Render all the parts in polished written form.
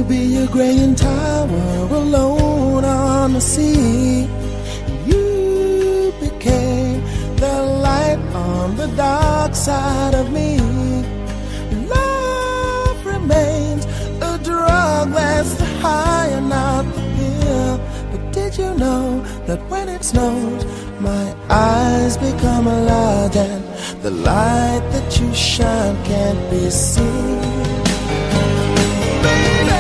be a graying tower alone on the sea. You became the light on the dark side of me. Love remains a drug that's the high and not the pill. But did you know that when it snows, my eyes become large and the light that you shine can't be seen? Baby,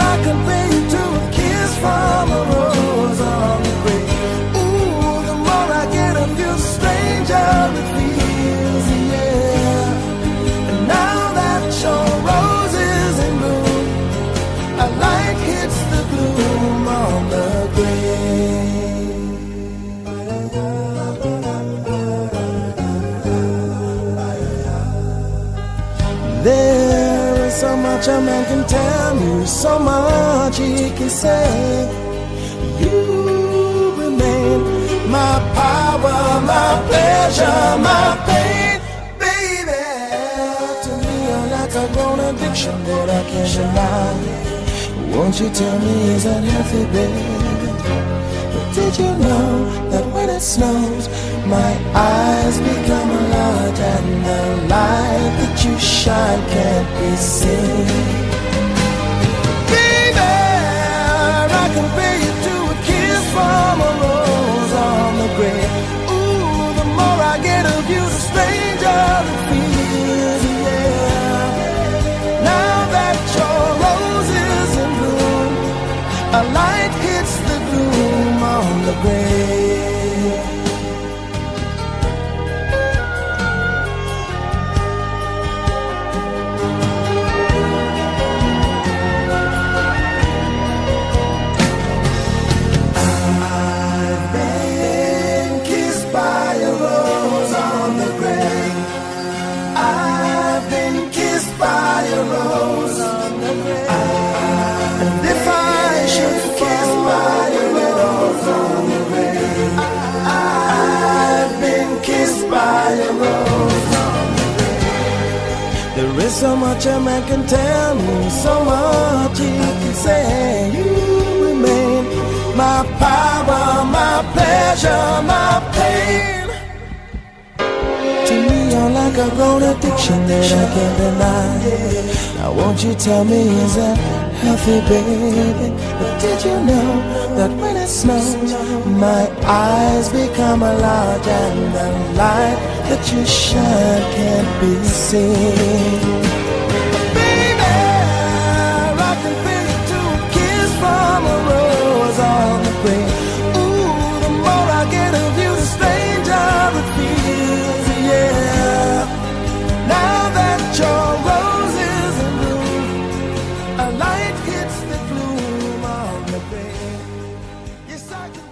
I compare you to a kiss from a rose on the grave. Ooh, the more I get of you, the stranger it feels, yeah. And now that your rose is in bloom, a light hits the gloom on the grave. There is so much a man can tell me, so much he can say. You remain my power, my pleasure, my pain. Baby, to me you're like a grown addiction that I can't deny. Won't you tell me, is that healthy, baby? But did you know that when it snows, my eyes become large and the light that you shine can't be seen? Baby, I compare you to a kiss from a rose on the grave. Ooh, the more I get of you, the stranger it feels, yeah. Now that your rose is in bloom, a light hits the gloom on the grave. There is so much a man can tell me, so much he can say. You remain my power, my pleasure, my pain. To me you're like a grown addiction that I can't deny. Now won't you tell me, is that healthy, baby? But did you know that when it snows, my eyes become large and the light that you shine can't be seen? Baby, I can feel you to a kiss from a rose on the grave. Ooh, the more I get of you, the stranger it feels, yeah. Now that your rose is in bloom, a light hits the gloom on the grave. Yes, I can